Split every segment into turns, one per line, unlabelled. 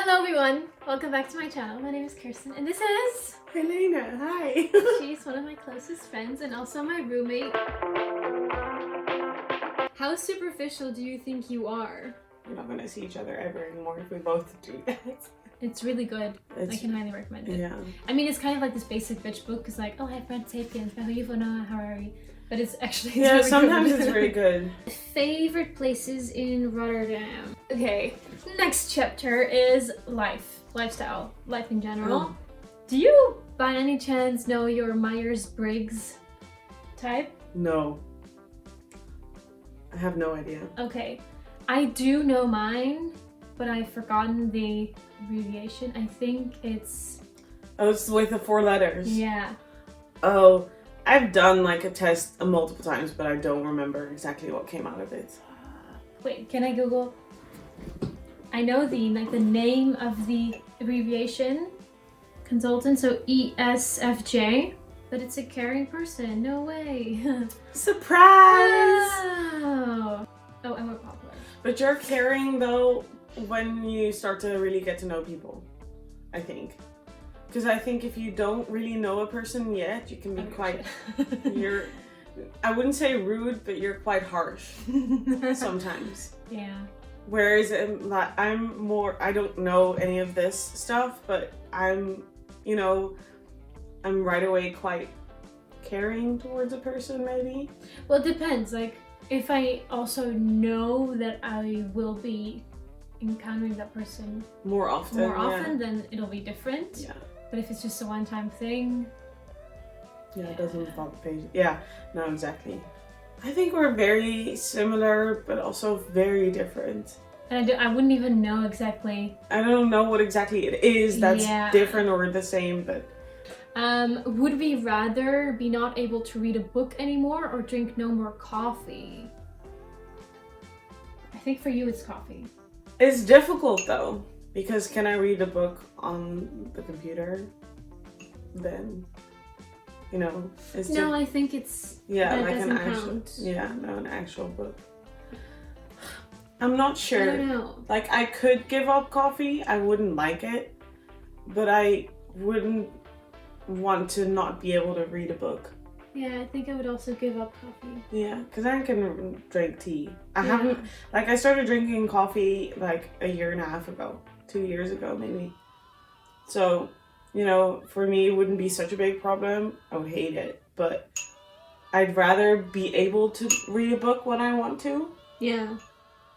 Hello everyone, welcome back to my channel. My name is Kirsten and this is
Helena. Hi.
She's one of my closest friends and also my roommate. How superficial do you think you are?
We're not gonna see each other ever anymore if we both do that.
It's really good. I can highly recommend it.
Yeah.
I mean, it's kind of like this basic bitch book. It's like, oh, I've read Sapiens by Yuval Harari. But it's actually
Yeah,
really
sometimes
good.
it's very good.
Favorite places in Rotterdam. Okay, next chapter is lifestyle, life in general. Do you, by any chance, know your Myers-Briggs type?
No. I have no idea.
Okay, I do know mine, but I've forgotten the abbreviation. I think it's...
Oh, it's with the 4 letters.
Yeah.
Oh, I've done like a test multiple times, but I don't remember exactly what came out of it.
Wait, can I Google? I know the name of the abbreviation. Consultant, so ESFJ. But it's a caring person. No way.
Surprise!
Wow. Oh, and we're popular.
But you're caring though when you start to really get to know people, I think. Because I think if you don't really know a person yet, you can be quite, I wouldn't say rude, but you're quite harsh sometimes.
Yeah.
Whereas I'm more, I don't know any of this stuff, but I'm right away quite caring towards a person maybe.
Well, it depends. Like, if I also know that I will be encountering that person
more often,
then it'll be different.
Yeah.
But if it's just a one-time thing...
Yeah, it doesn't involve the page. Yeah, no, exactly. I think we're very similar, but also very different.
And I wouldn't even know exactly...
I don't know what exactly it is that's different or the same, but...
Would we rather be not able to read a book anymore or drink no more coffee? I think for you it's coffee.
It's difficult though. Because can I read a book on the computer? Then, it's
no. I think it's
like
an
actual an actual book. I'm not sure.
I don't know.
Like I could give up coffee. I wouldn't like it, but I wouldn't want to not be able to read a book.
Yeah, I think I would also give up coffee.
Yeah, because I can drink tea. I started drinking coffee like a year and a half ago. 2 years ago maybe. So, for me it wouldn't be such a big problem. I would hate it, but I'd rather be able to read a book when I want to.
Yeah.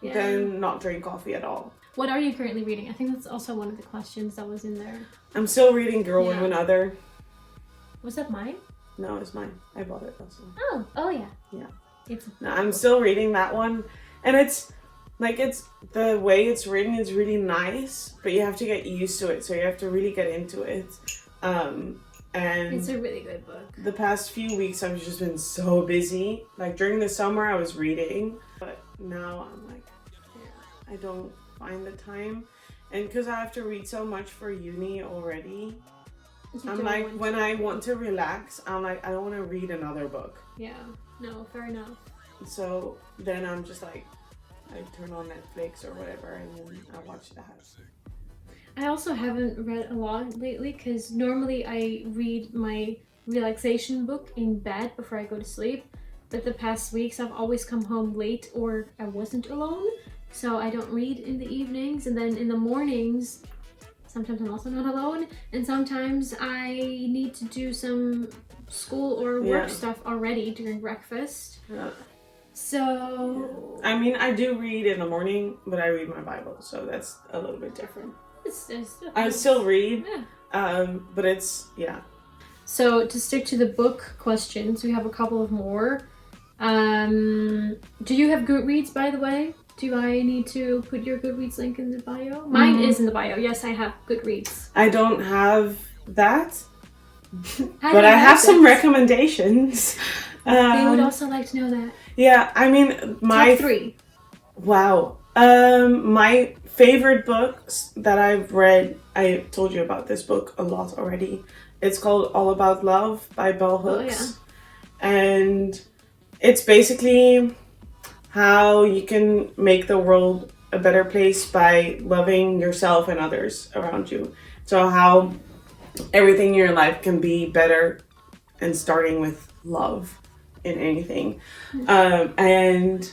Than not drink coffee at all.
What are you currently reading? I think that's also one of the questions that was in there.
I'm still reading Girl, Woman, Other.
Was that mine?
No, it's mine. I bought it also.
Oh yeah.
Yeah. I'm still reading that one, and it's the way it's written is really nice, but you have to get used to it, so you have to really get into it. And
it's a really good book.
The past few weeks I've just been so busy. Like during the summer I was reading, but now I'm like, I don't find the time. And because I have to read so much for uni already, I'm like, when I want to relax, I'm like, I don't want to read another book.
Yeah, no, fair enough.
So then I'm just like, I turn on Netflix or whatever and then I watch that.
I also haven't read a lot lately because normally I read my relaxation book in bed before I go to sleep. But the past weeks I've always come home late or I wasn't alone. So I don't read in the evenings, and then in the mornings, sometimes I'm also not alone. And sometimes I need to do some school or work stuff already during breakfast.
Yeah.
So...
I mean, I do read in the morning, but I read my Bible, so that's a little bit different. I still read, but it's,
So to stick to the book questions, we have a couple of more. Do you have Goodreads, by the way? Do I need to put your Goodreads link in the bio? Mine is in the bio. Yes, I have Goodreads.
I don't have that, but I have some recommendations.
They would also like to know that.
Yeah, I mean, my...
Top 3.
Wow. My favorite books that I've read, I told you about this book a lot already. It's called All About Love by Bell Hooks. And it's basically how you can make the world a better place by loving yourself and others around you. So how everything in your life can be better, and starting with love in anything. And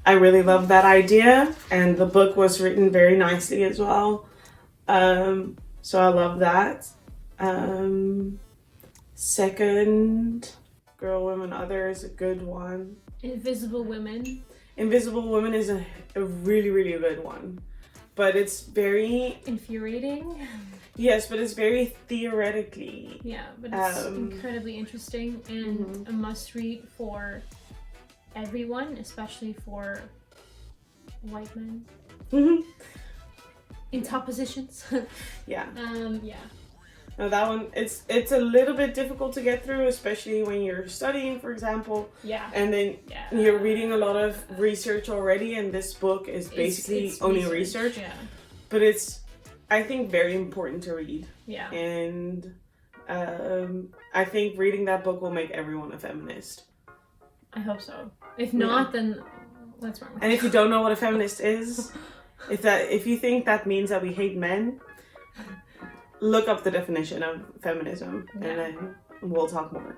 I really love that idea, and the book was written very nicely as well. So I love that. Second, Girl, Women, Other is a good one.
Invisible Women.
Invisible Women is a really, really good one. But it's very...
infuriating.
Yes, but it's very theoretically.
Yeah, but it's incredibly interesting and a must-read for everyone, especially for white men. In top positions.
Yeah.
Yeah.
No, that one, it's a little bit difficult to get through, especially when you're studying, for example.
Yeah.
And then you're reading a lot of research already, and this book is basically it's only research.
Yeah.
But it's, I think, very important to read.
Yeah.
And I think reading that book will make everyone a feminist.
I hope so. If not, then what's wrong with
And if you don't know what a feminist is, if you think that means that we hate men, look up the definition of feminism, and then we'll talk more.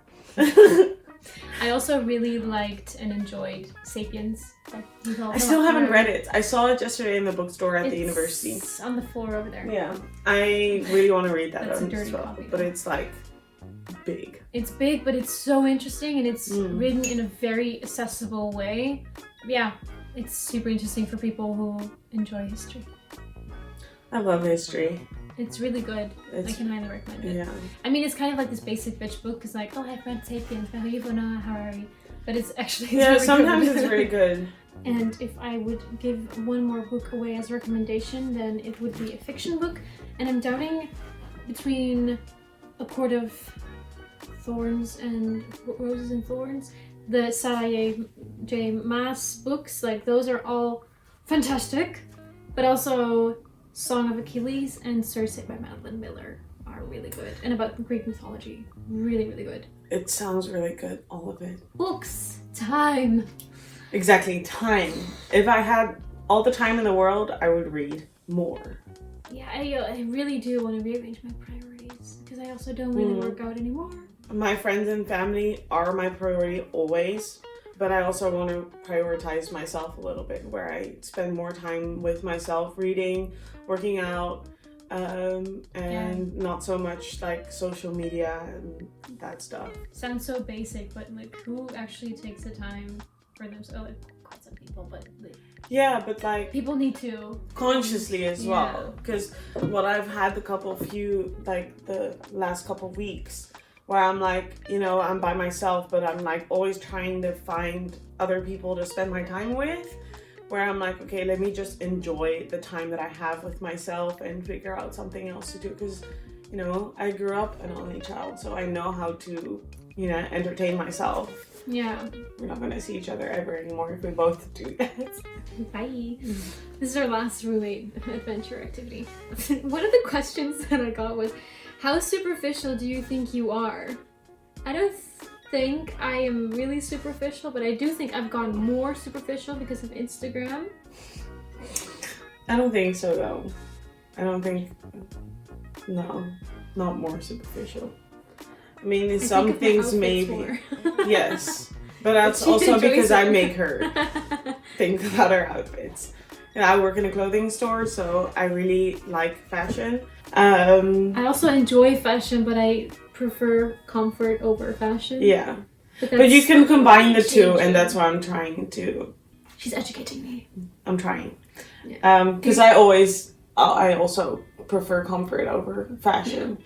I also really liked and enjoyed *Sapiens*.
I still haven't read it. I saw it yesterday in the bookstore at the university.
It's on the floor over there.
Yeah, I really want to read that.
That's a dirty copy.
But it's like big.
It's big, but it's so interesting, and it's written in a very accessible way. Yeah, it's super interesting for people who enjoy history.
I love history.
It's really good. I can highly recommend it.
Yeah.
I mean, it's kind of like this basic bitch book. It's like, oh, I've read *Sapiens* by Yuval Harari, but it's actually
sometimes it's very good.
And if I would give one more book away as a recommendation, then it would be a fiction book. And I'm doubting between *A Court of Thorns and Roses and Thorns*. The Sarah J. Maas books, like those are all fantastic, but also *Song of Achilles* and *Circe* by Madeline Miller are really good, and about Greek mythology, really, really good.
It sounds really good, all of it.
Books, time.
Exactly, time. If I had all the time in the world, I would read more.
Yeah, I really do want to rearrange my priorities, because I also don't really work out anymore.
My friends and family are my priority always, but I also want to prioritize myself a little bit, where I spend more time with myself, reading, working out, and not so much like social media and that stuff.
Sounds so basic, but like, who actually takes the time for themselves? Oh, like, quite some people, but like,
yeah, but like
people need to
consciously as well, because what I've had the last couple weeks, where I'm like, I'm by myself, but I'm like always trying to find other people to spend my time with, where I'm like, okay, let me just enjoy the time that I have with myself and figure out something else to do, because, I grew up an only child, so I know how to, entertain myself.
Yeah.
We're not going to see each other ever anymore if we both do that.
Bye. This is our last roommate adventure activity. One of the questions that I got was, how superficial do you think you are? I don't think I am really superficial, but I do think I've gone more superficial because of Instagram.
I don't think so, though. No, not more superficial. I mean, in some things maybe. Yes, but that's also because I make her think about her outfits. And I work in a clothing store, so I really like fashion.
I also enjoy fashion, but I prefer comfort over fashion.
Yeah. But you can combine the two, and that's what I'm trying to.
She's educating me.
I'm trying. Because I also prefer comfort over fashion.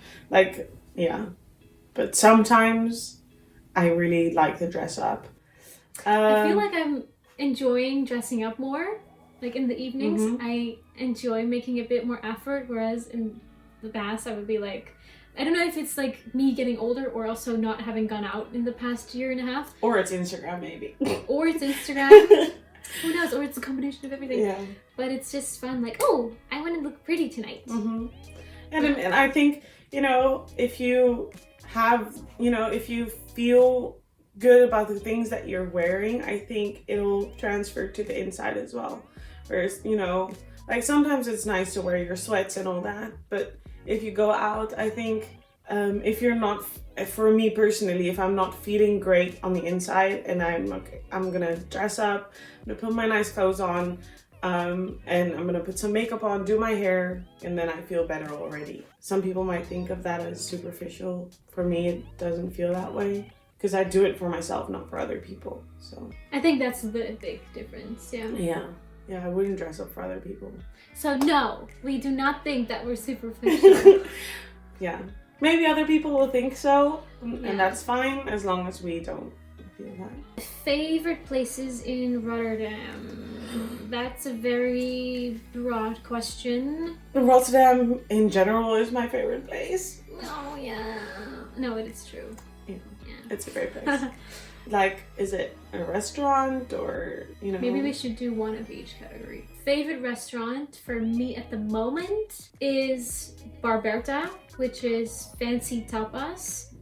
But sometimes I really like to dress up.
I feel like I'm enjoying dressing up more. Like in the evenings, I enjoy making a bit more effort, whereas in the past I would be like, I don't know if it's like me getting older or also not having gone out in the past year and a half.
Or it's Instagram, maybe.
Or it's Instagram. Who knows? Or it's a combination of everything. Yeah. But it's just fun. Like, oh, I want to look pretty tonight.
Mm-hmm. And I think, if you have, if you feel good about the things that you're wearing, I think it'll transfer to the inside as well. or you know, like sometimes it's nice to wear your sweats and all that, but if you go out, I think if you're not, for me personally, if I'm not feeling great on the inside and I'm gonna dress up, I'm gonna put my nice clothes on, and I'm gonna put some makeup on, do my hair, and then I feel better already. Some people might think of that as superficial. For me, it doesn't feel that way because I do it for myself, not for other people. So
I think that's the big difference.
Yeah, I wouldn't dress up for other people.
So no, we do not think that we're superficial.
Yeah. Maybe other people will think so, and that's fine as long as we don't feel that.
Favorite places in Rotterdam? That's a very broad question.
Rotterdam in general is my favorite place.
Oh yeah. No, it is true.
Yeah. It's a great place. Like, is it a restaurant or, you know?
Maybe we should do one of each category. Favorite restaurant for me at the moment is Barberta, which is fancy tapas.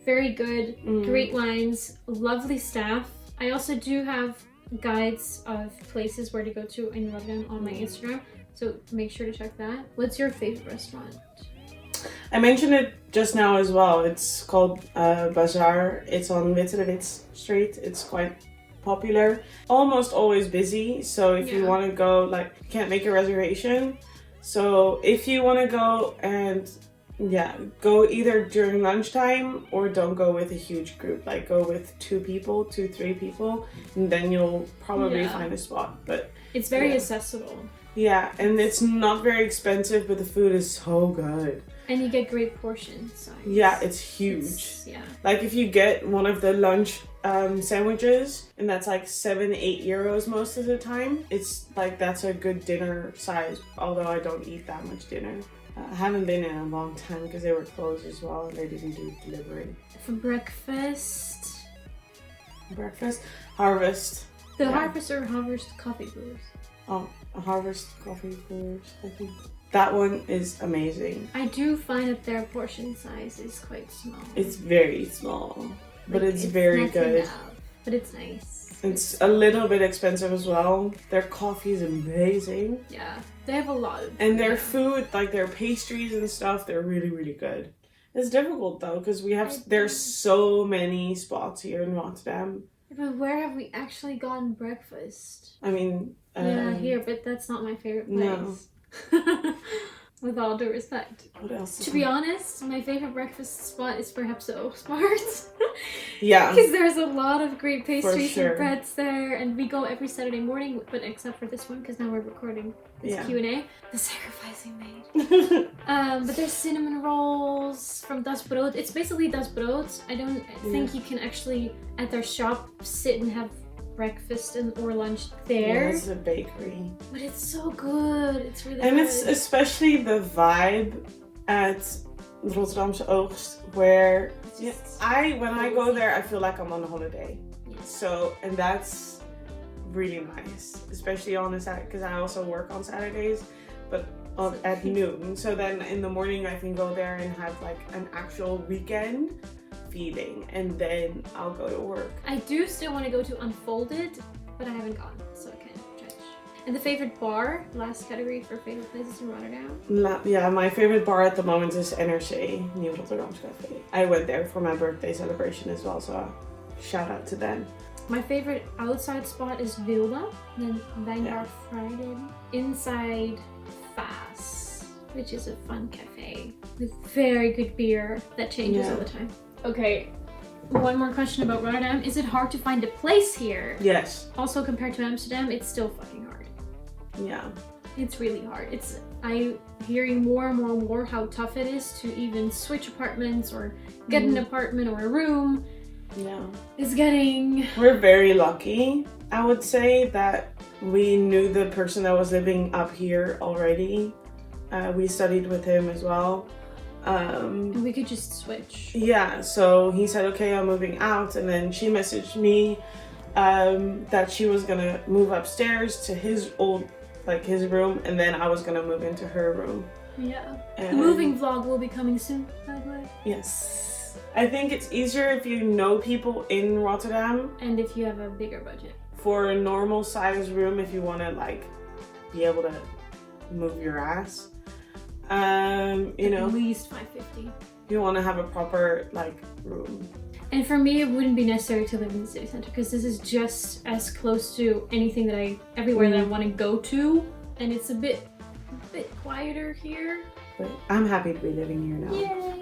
Very good, great wines, lovely staff. I also do have guides of places where to go to in Rotterdam on my Instagram, so make sure to check that. What's your favorite restaurant?
I mentioned it just now as well. It's called Bazaar. It's on Witterwitz Street. It's quite popular. Almost always busy. So if you want to go, like, you can't make a reservation. So if you want to go and go either during lunchtime or don't go with a huge group. Like go with 2 people, 2-3 people, and then you'll probably find a spot. But
it's very accessible.
Yeah, and it's not very expensive, but the food is so good.
And you get great portion size.
Yeah, it's huge.
Yeah.
Like if you get one of the lunch sandwiches, and that's like 7-8 euros most of the time, it's like that's a good dinner size, although I don't eat that much dinner. I haven't been in a long time because they were closed as well and they didn't do delivery.
For breakfast,
Harvest.
The Harvest or Harvest coffee brewers?
Oh, a Harvest coffee brewers, I think. That one is amazing.
I do find that their portion size is quite small.
It's very small, but it's very good.
Enough, but it's nice.
It's a little bit expensive as well. Their coffee is amazing.
Yeah, they have a lot of...
And their food, like their pastries and stuff, they're really, really good. It's difficult though, because there's so many spots here in Rotterdam.
But where have we actually gotten breakfast?
I mean...
here, but that's not my favorite place. No. With all due respect.
What else?
To be honest, my favorite breakfast spot is perhaps the Oogstmart.
Yeah.
Because there's a lot of great pastries and breads there, and we go every Saturday morning, but except for this one, because now we're recording this Q&A. The sacrifice we made. But there's cinnamon rolls from Das Brood. It's basically Das Brood. I don't think you can actually, at their shop, sit and have breakfast or lunch there.
Yeah, it's a bakery.
But it's so good. It's really good.
And it's especially the vibe at Rotterdamse Oogst where when I go there, I feel like I'm on a holiday.
Yes.
So, and that's really nice, especially on a Saturday, because I also work on Saturdays, but at noon. So then in the morning I can go there and have like an actual weekend feeling, and then I'll go to work.
I do still want to go to Unfolded, but I haven't gone, so I can't judge. And the favorite bar, last category for favorite places in Rotterdam?
Yeah, my favorite bar at the moment is NRC, Nieuw Rotterdamse Café. I went there for my birthday celebration as well, so shout out to them.
My favorite outside spot is Wilde, then Wijnbar Friday. Inside Faas, which is a fun cafe with very good beer that changes all the time. Okay, one more question about Rotterdam. Is it hard to find a place here?
Yes.
Also, compared to Amsterdam, it's still fucking hard.
Yeah.
It's really hard. I'm hearing more and more how tough it is to even switch apartments or get an apartment or a room.
Yeah.
We're
very lucky, I would say, that we knew the person that was living up here already. We studied with him as well.
And we could just switch.
Yeah, so he said, okay, I'm moving out, and then she messaged me that she was gonna move upstairs to his room, and then I was gonna move into her room.
Yeah. The moving vlog will be coming soon, by the way.
Yes. I think it's easier if you know people in Rotterdam.
And if you have a bigger budget.
For a normal size room, if you want to like be able to move your ass. You know,
At least $550.
you want to have a proper like room.
And for me, it wouldn't be necessary to live in the city center because this is just as close to anything that everywhere that I want to go to, and it's a bit quieter here.
But I'm happy to be living here now.
Yay!